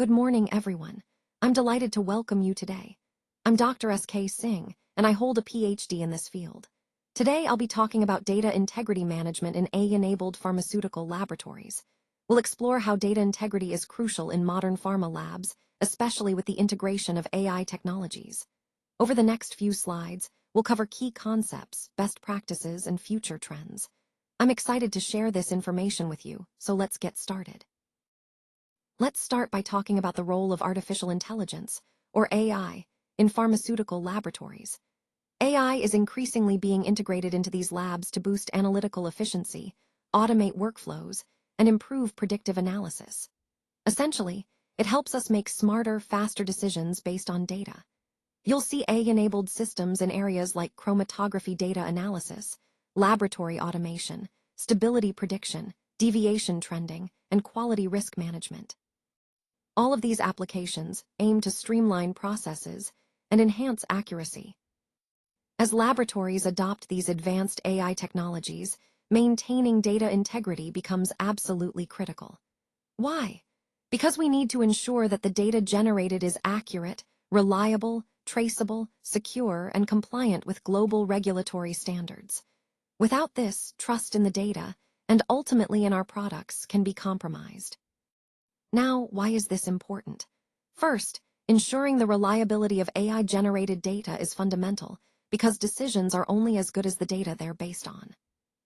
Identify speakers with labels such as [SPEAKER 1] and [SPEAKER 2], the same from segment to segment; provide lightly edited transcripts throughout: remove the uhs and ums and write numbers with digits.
[SPEAKER 1] Good morning, everyone. I'm delighted to welcome you today. I'm Dr. S.K. Singh, and I hold a PhD in this field. Today, I'll be talking about data integrity management in AI-enabled pharmaceutical laboratories. We'll explore how data integrity is crucial in modern pharma labs, especially with the integration of AI technologies. Over the next few slides, we'll cover key concepts, best practices, and future trends. I'm excited to share this information with you, so let's get started. Let's start by talking about the role of artificial intelligence, or AI, in pharmaceutical laboratories. AI is increasingly being integrated into these labs to boost analytical efficiency, automate workflows, and improve predictive analysis. Essentially, it helps us make smarter, faster decisions based on data. You'll see AI-enabled systems in areas like chromatography data analysis, laboratory automation, stability prediction, deviation trending, and quality risk management. All of these applications aim to streamline processes and enhance accuracy. As laboratories adopt these advanced AI technologies, maintaining data integrity becomes absolutely critical. Why? Because we need to ensure that the data generated is accurate, reliable, traceable, secure, and compliant with global regulatory standards. Without this, trust in the data, and ultimately in our products, can be compromised. Now, why is this important? First, ensuring the reliability of AI-generated data is fundamental, because decisions are only as good as the data they're based on.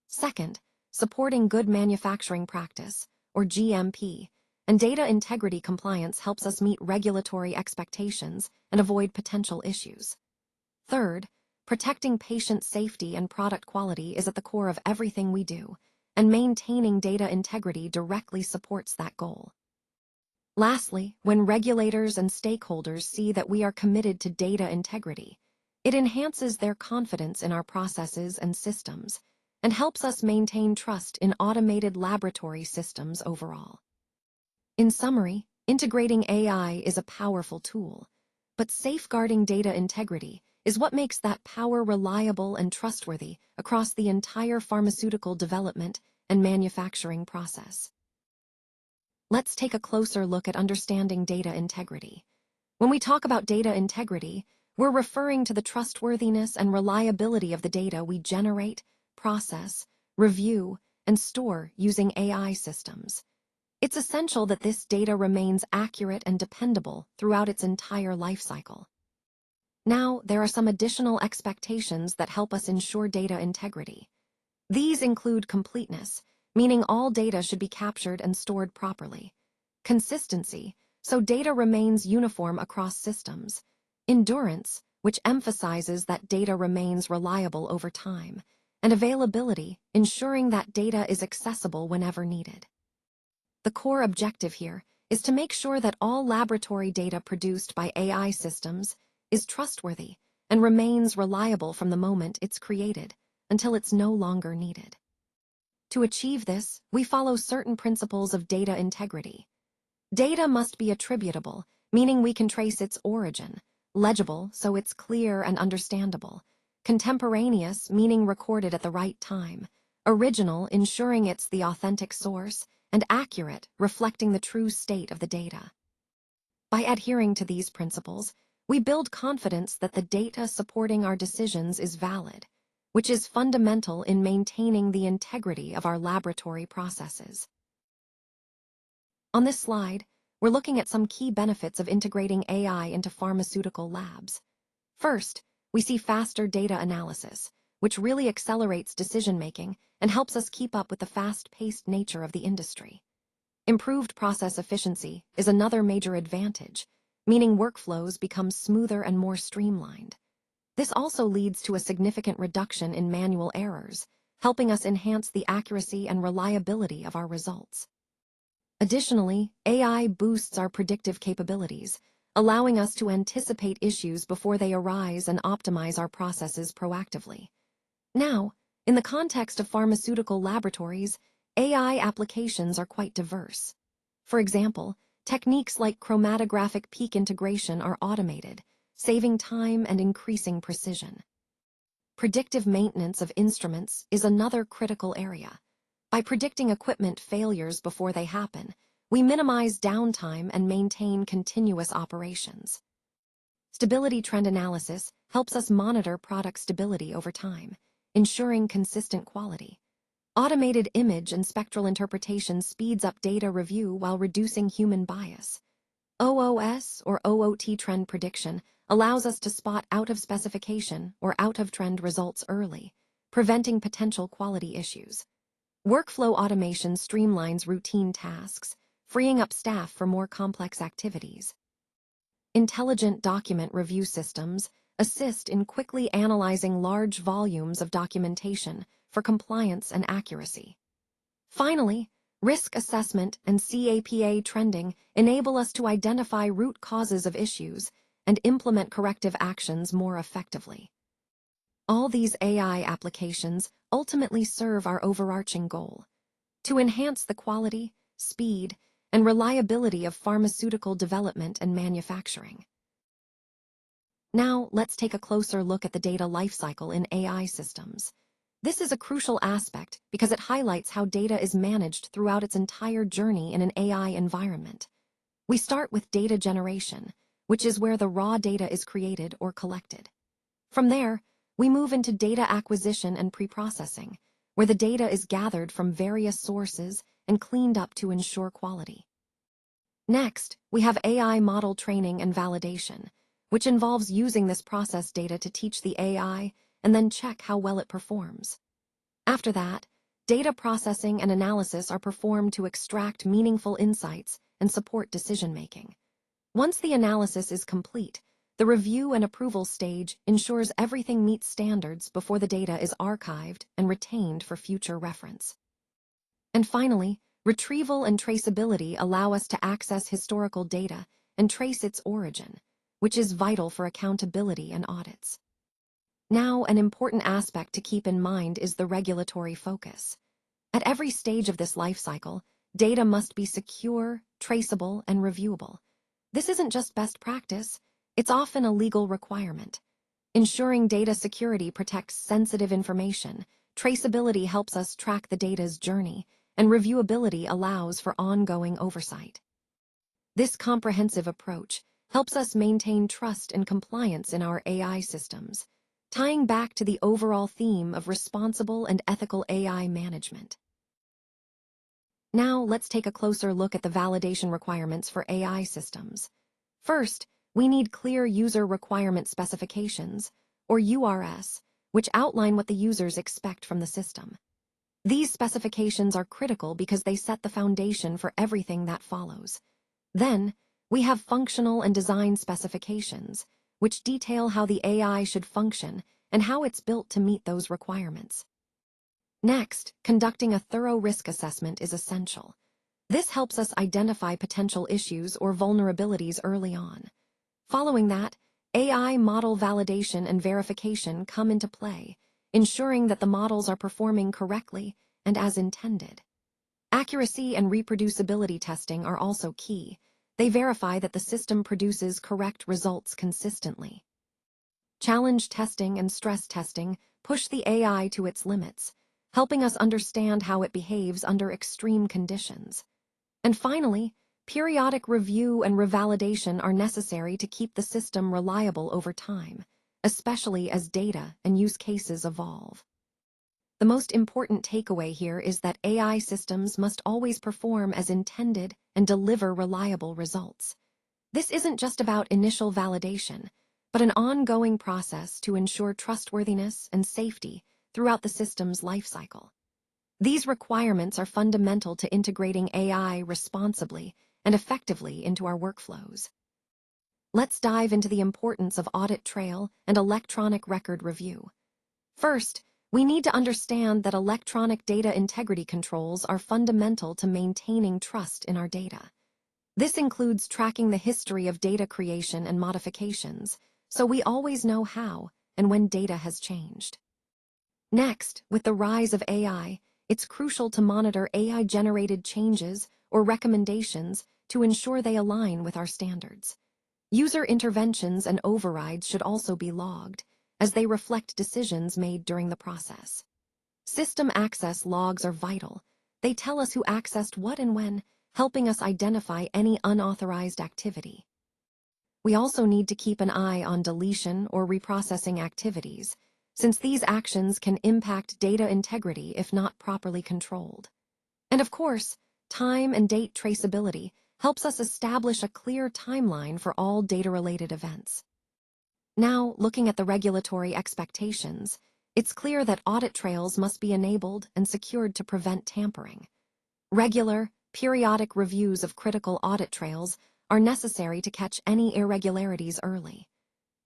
[SPEAKER 1] Second, supporting good manufacturing practice, or GMP, and data integrity compliance helps us meet regulatory expectations and avoid potential issues. Third, protecting patient safety and product quality is at the core of everything we do, and maintaining data integrity directly supports that goal. Lastly, when regulators and stakeholders see that we are committed to data integrity, it enhances their confidence in our processes and systems, and helps us maintain trust in automated laboratory systems overall. In summary, integrating AI is a powerful tool, but safeguarding data integrity is what makes that power reliable and trustworthy across the entire pharmaceutical development and manufacturing process. Let's take a closer look at understanding data integrity. When we talk about data integrity, we're referring to the trustworthiness and reliability of the data we generate, process, review, and store using AI systems. It's essential that this data remains accurate and dependable throughout its entire life cycle. Now, there are some additional expectations that help us ensure data integrity. These include completeness, meaning all data should be captured and stored properly. Consistency, so data remains uniform across systems. Endurance, which emphasizes that data remains reliable over time. And availability, ensuring that data is accessible whenever needed. The core objective here is to make sure that all laboratory data produced by AI systems is trustworthy and remains reliable from the moment it's created until it's no longer needed. To achieve this, we follow certain principles of data integrity. Data must be attributable, meaning we can trace its origin, legible, so it's clear and understandable, contemporaneous, meaning recorded at the right time, original, ensuring it's the authentic source, and accurate, reflecting the true state of the data. By adhering to these principles, we build confidence that the data supporting our decisions is valid, which is fundamental in maintaining the integrity of our laboratory processes. On this slide, we're looking at some key benefits of integrating AI into pharmaceutical labs. First, we see faster data analysis, which really accelerates decision-making and helps us keep up with the fast-paced nature of the industry. Improved process efficiency is another major advantage, meaning workflows become smoother and more streamlined. This also leads to a significant reduction in manual errors, helping us enhance the accuracy and reliability of our results. Additionally, AI boosts our predictive capabilities, allowing us to anticipate issues before they arise and optimize our processes proactively. Now, in the context of pharmaceutical laboratories, AI applications are quite diverse. For example, techniques like chromatographic peak integration are automated, saving time and increasing precision. Predictive maintenance of instruments is another critical area. By predicting equipment failures before they happen, we minimize downtime and maintain continuous operations. Stability trend analysis helps us monitor product stability over time, ensuring consistent quality. Automated image and spectral interpretation speeds up data review while reducing human bias. OOS or OOT trend prediction allows us to spot out-of-specification or out-of-trend results early, preventing potential quality issues. Workflow automation streamlines routine tasks, freeing up staff for more complex activities. Intelligent document review systems assist in quickly analyzing large volumes of documentation for compliance and accuracy. Finally, risk assessment and CAPA trending enable us to identify root causes of issues and implement corrective actions more effectively. All these AI applications ultimately serve our overarching goal: to enhance the quality, speed, and reliability of pharmaceutical development and manufacturing. Now, let's take a closer look at the data lifecycle in AI systems. This is a crucial aspect because it highlights how data is managed throughout its entire journey in an AI environment. We start with data generation, which is where the raw data is created or collected. From there, we move into data acquisition and preprocessing, where the data is gathered from various sources and cleaned up to ensure quality. Next, we have AI model training and validation, which involves using this process data to teach the AI and then check how well it performs. After that, data processing and analysis are performed to extract meaningful insights and support decision-making. Once the analysis is complete, the review and approval stage ensures everything meets standards before the data is archived and retained for future reference. And finally, retrieval and traceability allow us to access historical data and trace its origin, which is vital for accountability and audits. Now, an important aspect to keep in mind is the regulatory focus. At every stage of this life cycle, data must be secure, traceable, and reviewable. This isn't just best practice, it's often a legal requirement. Ensuring data security protects sensitive information, traceability helps us track the data's journey, and reviewability allows for ongoing oversight. This comprehensive approach helps us maintain trust and compliance in our AI systems, tying back to the overall theme of responsible and ethical AI management. Now, let's take a closer look at the validation requirements for AI systems. First, we need clear user requirement specifications, or URS, which outline what the users expect from the system. These specifications are critical because they set the foundation for everything that follows. Then, we have functional and design specifications, which detail how the AI should function and how it's built to meet those requirements. Next, conducting a thorough risk assessment is essential. This helps us identify potential issues or vulnerabilities early on. Following that, AI model validation and verification come into play, ensuring that the models are performing correctly and as intended. Accuracy and reproducibility testing are also key. They verify that the system produces correct results consistently. Challenge testing and stress testing push the AI to its limits, helping us understand how it behaves under extreme conditions. And finally, periodic review and revalidation are necessary to keep the system reliable over time, especially as data and use cases evolve. The most important takeaway here is that AI systems must always perform as intended and deliver reliable results. This isn't just about initial validation, but an ongoing process to ensure trustworthiness and safety throughout the system's lifecycle. These requirements are fundamental to integrating AI responsibly and effectively into our workflows. Let's dive into the importance of audit trail and electronic record review. First, we need to understand that electronic data integrity controls are fundamental to maintaining trust in our data. This includes tracking the history of data creation and modifications, so we always know how and when data has changed. Next, with the rise of AI, it's crucial to monitor AI-generated changes or recommendations to ensure they align with our standards. User interventions and overrides should also be logged, as they reflect decisions made during the process. System access logs are vital. They tell us who accessed what and when, helping us identify any unauthorized activity. We also need to keep an eye on deletion or reprocessing activities, since these actions can impact data integrity if not properly controlled. And of course, time and date traceability helps us establish a clear timeline for all data-related events. Now, looking at the regulatory expectations, it's clear that audit trails must be enabled and secured to prevent tampering. Regular, periodic reviews of critical audit trails are necessary to catch any irregularities early.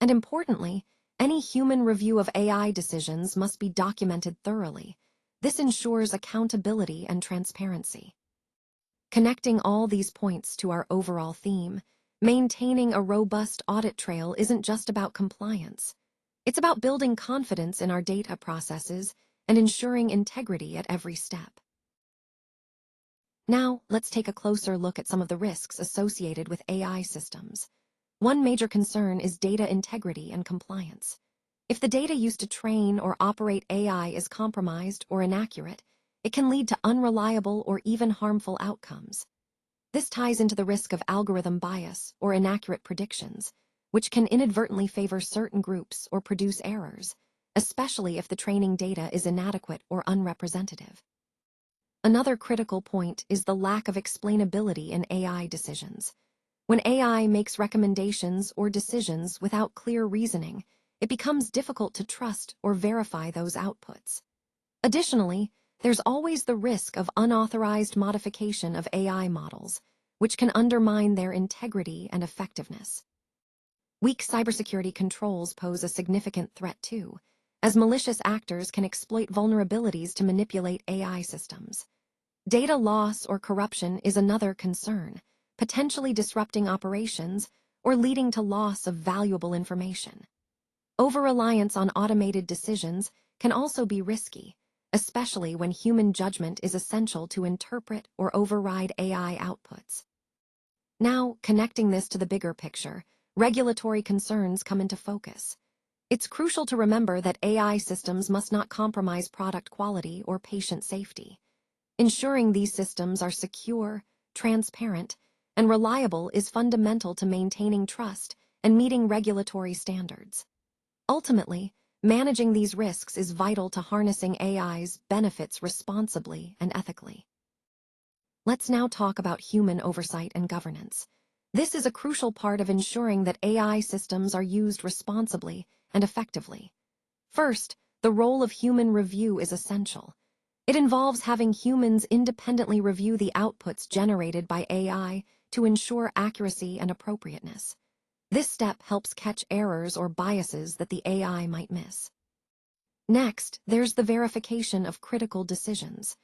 [SPEAKER 1] And importantly, any human review of AI decisions must be documented thoroughly. This ensures accountability and transparency. Connecting all these points to our overall theme, maintaining a robust audit trail isn't just about compliance. It's about building confidence in our data processes and ensuring integrity at every step. Now, let's take a closer look at some of the risks associated with AI systems. One major concern is data integrity and compliance. If the data used to train or operate AI is compromised or inaccurate, it can lead to unreliable or even harmful outcomes. This ties into the risk of algorithm bias or inaccurate predictions, which can inadvertently favor certain groups or produce errors, especially if the training data is inadequate or unrepresentative. Another critical point is the lack of explainability in AI decisions. When AI makes recommendations or decisions without clear reasoning, it becomes difficult to trust or verify those outputs. Additionally, there's always the risk of unauthorized modification of AI models, which can undermine their integrity and effectiveness. Weak cybersecurity controls pose a significant threat too, as malicious actors can exploit vulnerabilities to manipulate AI systems. Data loss or corruption is another concern, potentially disrupting operations or leading to loss of valuable information. Over-reliance on automated decisions can also be risky, especially when human judgment is essential to interpret or override AI outputs. Now, connecting this to the bigger picture, regulatory concerns come into focus. It's crucial to remember that AI systems must not compromise product quality or patient safety. Ensuring these systems are secure, transparent, and reliable is fundamental to maintaining trust and meeting regulatory standards. Ultimately, managing these risks is vital to harnessing AI's benefits responsibly and ethically. Let's now talk about human oversight and governance. This is a crucial part of ensuring that AI systems are used responsibly and effectively. First, the role of human review is essential. It involves having humans independently review the outputs generated by AI to ensure accuracy and appropriateness. This step helps catch errors or biases that the AI might miss. Next, there's the verification of critical decisions.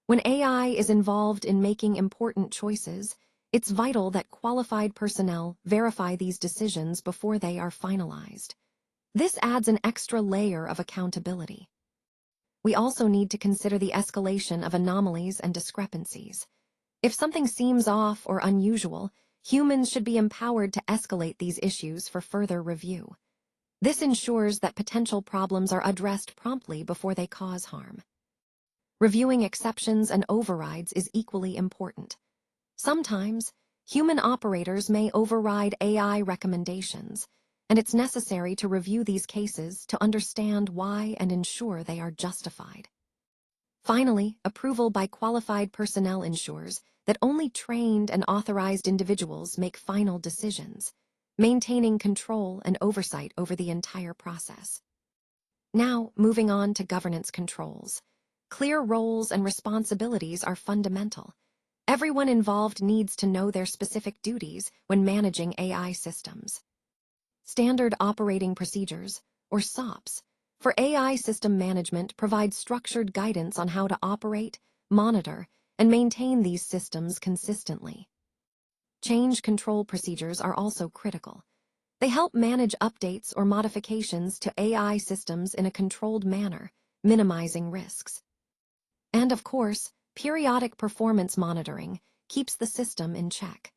[SPEAKER 1] When AI is involved in making important choices, it's vital that qualified personnel verify these decisions before they are finalized. This adds an extra layer of accountability. We also need to consider the escalation of anomalies and discrepancies. If something seems off or unusual, humans should be empowered to escalate these issues for further review. This ensures that potential problems are addressed promptly before they cause harm. Reviewing exceptions and overrides is equally important. Sometimes, human operators may override AI recommendations, and it's necessary to review these cases to understand why and ensure they are justified. Finally, approval by qualified personnel ensures that only trained and authorized individuals make final decisions, maintaining control and oversight over the entire process. Now, moving on to governance controls. Clear roles and responsibilities are fundamental. Everyone involved needs to know their specific duties when managing AI systems. Standard Operating Procedures, or SOPs, for AI system management provide structured guidance on how to operate, monitor, and maintain these systems consistently. Change control procedures are also critical. They help manage updates or modifications to AI systems in a controlled manner, minimizing risks. And of course, periodic performance monitoring keeps the system in check.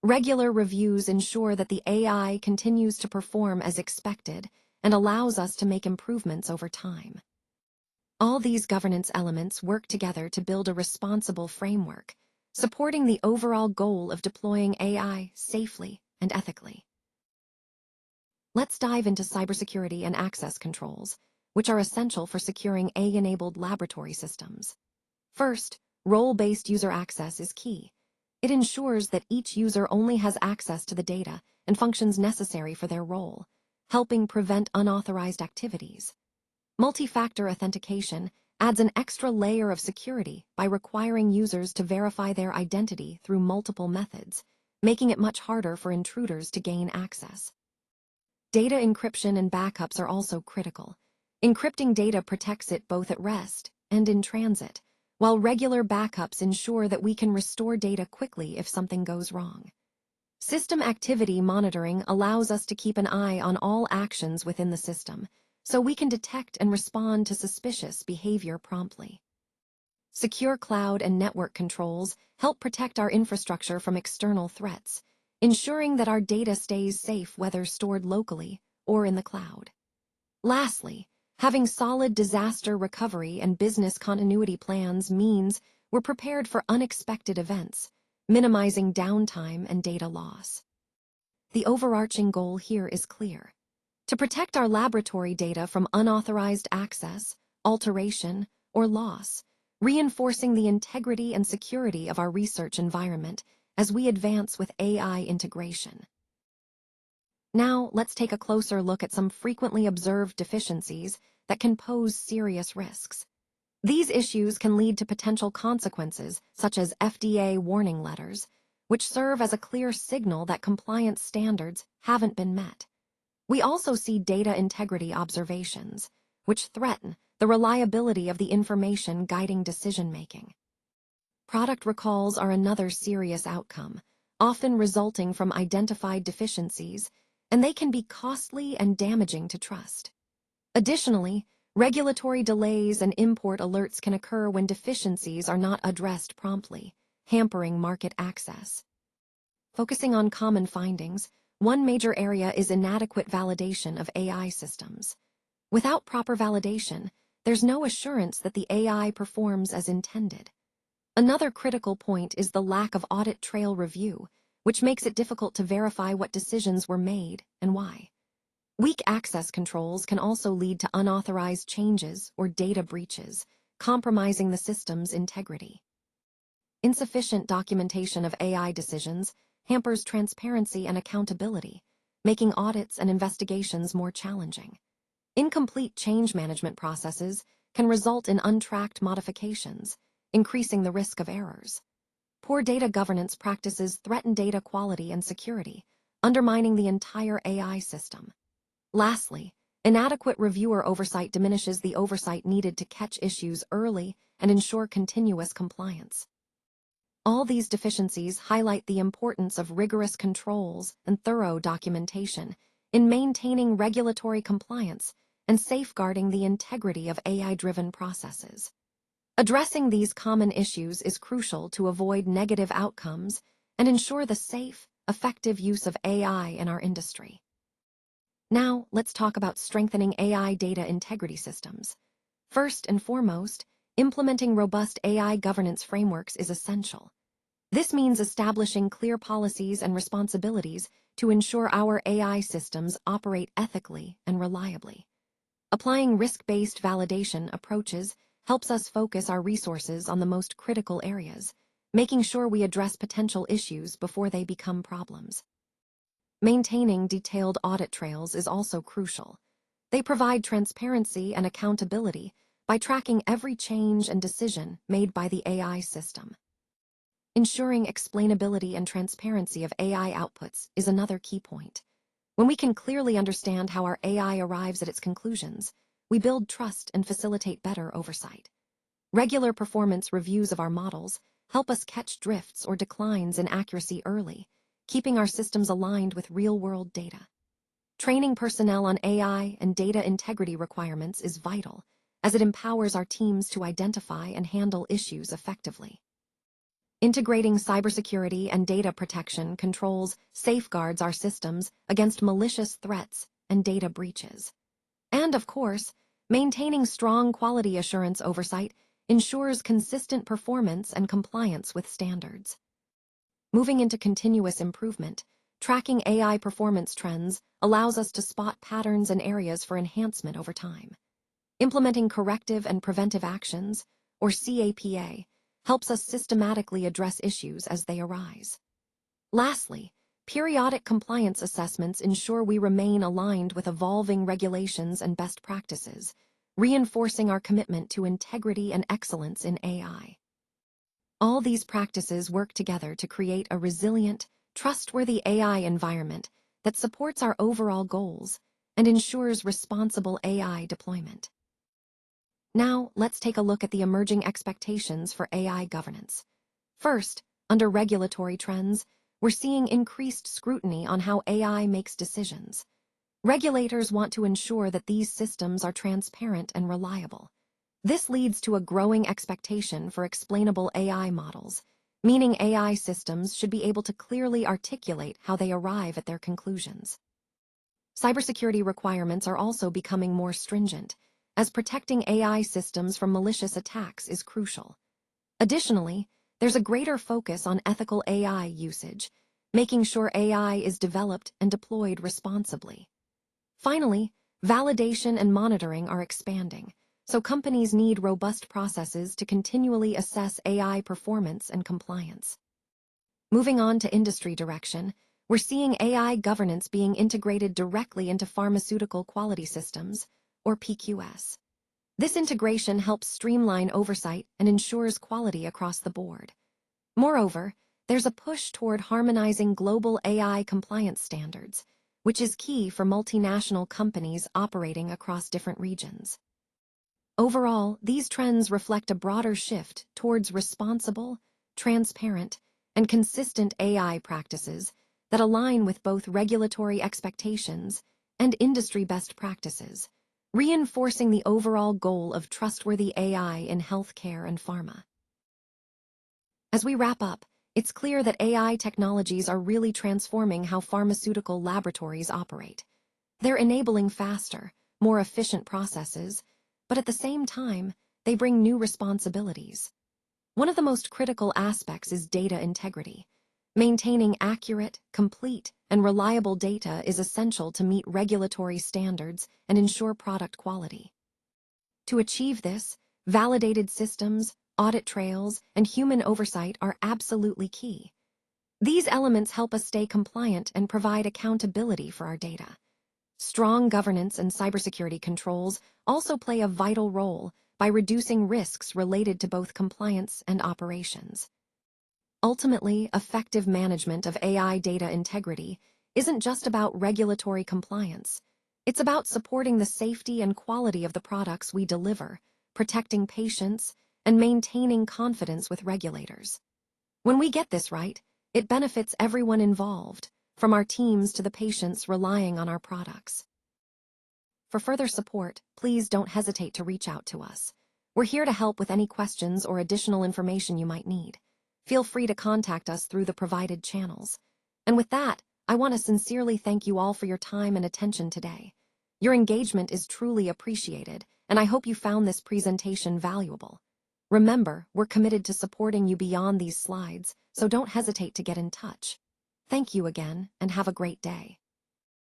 [SPEAKER 1] Regular reviews ensure that the AI continues to perform as expected and allows us to make improvements over time. All these governance elements work together to build a responsible framework, supporting the overall goal of deploying AI safely and ethically. Let's dive into cybersecurity and access controls, which are essential for securing AI-enabled laboratory systems. First, role-based user access is key. It ensures that each user only has access to the data and functions necessary for their role, helping prevent unauthorized activities. Multi-factor authentication adds an extra layer of security by requiring users to verify their identity through multiple methods, making it much harder for intruders to gain access. Data encryption and backups are also critical. Encrypting data protects it both at rest and in transit, while regular backups ensure that we can restore data quickly if something goes wrong. System activity monitoring allows us to keep an eye on all actions within the system, so we can detect and respond to suspicious behavior promptly. Secure cloud and network controls help protect our infrastructure from external threats, ensuring that our data stays safe whether stored locally or in the cloud. Lastly, having solid disaster recovery and business continuity plans means we're prepared for unexpected events, minimizing downtime and data loss. The overarching goal here is clear: to protect our laboratory data from unauthorized access, alteration, or loss, reinforcing the integrity and security of our research environment as we advance with AI integration. Now, let's take a closer look at some frequently observed deficiencies that can pose serious risks. These issues can lead to potential consequences, such as FDA warning letters, which serve as a clear signal that compliance standards haven't been met. We also see data integrity observations, which threaten the reliability of the information guiding decision-making. Product recalls are another serious outcome, often resulting from identified deficiencies, and they can be costly and damaging to trust. Additionally, regulatory delays and import alerts can occur when deficiencies are not addressed promptly, hampering market access. Focusing on common findings, one major area is inadequate validation of AI systems. Without proper validation, there's no assurance that the AI performs as intended. Another critical point is the lack of audit trail review, which makes it difficult to verify what decisions were made and why. Weak access controls can also lead to unauthorized changes or data breaches, compromising the system's integrity. Insufficient documentation of AI decisions hampers transparency and accountability, making audits and investigations more challenging. Incomplete change management processes can result in untracked modifications, increasing the risk of errors. Poor data governance practices threaten data quality and security, undermining the entire AI system. Lastly, inadequate reviewer oversight diminishes the oversight needed to catch issues early and ensure continuous compliance. All these deficiencies highlight the importance of rigorous controls and thorough documentation in maintaining regulatory compliance and safeguarding the integrity of AI-driven processes. Addressing these common issues is crucial to avoid negative outcomes and ensure the safe, effective use of AI in our industry. Now, let's talk about strengthening AI data integrity systems. First and foremost, implementing robust AI governance frameworks is essential. This means establishing clear policies and responsibilities to ensure our AI systems operate ethically and reliably. Applying risk-based validation approaches helps us focus our resources on the most critical areas, making sure we address potential issues before they become problems. Maintaining detailed audit trails is also crucial. They provide transparency and accountability by tracking every change and decision made by the AI system. Ensuring explainability and transparency of AI outputs is another key point. When we can clearly understand how our AI arrives at its conclusions, we build trust and facilitate better oversight. Regular performance reviews of our models help us catch drifts or declines in accuracy early, keeping our systems aligned with real-world data. Training personnel on AI and data integrity requirements is vital, as it empowers our teams to identify and handle issues effectively. Integrating cybersecurity and data protection controls safeguards our systems against malicious threats and data breaches. And, of course, maintaining strong quality assurance oversight ensures consistent performance and compliance with standards. Moving into continuous improvement, tracking AI performance trends allows us to spot patterns and areas for enhancement over time. Implementing corrective and preventive actions, or CAPA, helps us systematically address issues as they arise. Lastly, periodic compliance assessments ensure we remain aligned with evolving regulations and best practices, reinforcing our commitment to integrity and excellence in AI. All these practices work together to create a resilient, trustworthy AI environment that supports our overall goals and ensures responsible AI deployment. Now, let's take a look at the emerging expectations for AI governance. First, under regulatory trends, we're seeing increased scrutiny on how AI makes decisions. Regulators want to ensure that these systems are transparent and reliable. This leads to a growing expectation for explainable AI models, meaning AI systems should be able to clearly articulate how they arrive at their conclusions. Cybersecurity requirements are also becoming more stringent, as protecting AI systems from malicious attacks is crucial. Additionally, there's a greater focus on ethical AI usage, making sure AI is developed and deployed responsibly. Finally, validation and monitoring are expanding, so companies need robust processes to continually assess AI performance and compliance. Moving on to industry direction, we're seeing AI governance being integrated directly into pharmaceutical quality systems, or PQS. This integration helps streamline oversight and ensures quality across the board. Moreover, there's a push toward harmonizing global AI compliance standards, which is key for multinational companies operating across different regions. Overall, these trends reflect a broader shift towards responsible, transparent, and consistent AI practices that align with both regulatory expectations and industry best practices, reinforcing the overall goal of trustworthy AI in healthcare and pharma. As we wrap up, it's clear that AI technologies are really transforming how pharmaceutical laboratories operate. They're enabling faster, more efficient processes, but at the same time, they bring new responsibilities. One of the most critical aspects is data integrity. Maintaining accurate, complete, and reliable data is essential to meet regulatory standards and ensure product quality. To achieve this, validated systems, audit trails, and human oversight are absolutely key. These elements help us stay compliant and provide accountability for our data. Strong governance and cybersecurity controls also play a vital role by reducing risks related to both compliance and operations. Ultimately, effective management of AI data integrity isn't just about regulatory compliance. It's about supporting the safety and quality of the products we deliver, protecting patients, and maintaining confidence with regulators. When we get this right, it benefits everyone involved, from our teams to the patients relying on our products. For further support, please don't hesitate to reach out to us. We're here to help with any questions or additional information you might need. Feel free to contact us through the provided channels. And with that, I want to sincerely thank you all for your time and attention today. Your engagement is truly appreciated, and I hope you found this presentation valuable. Remember, we're committed to supporting you beyond these slides, so don't hesitate to get in touch. Thank you again, and have a great day.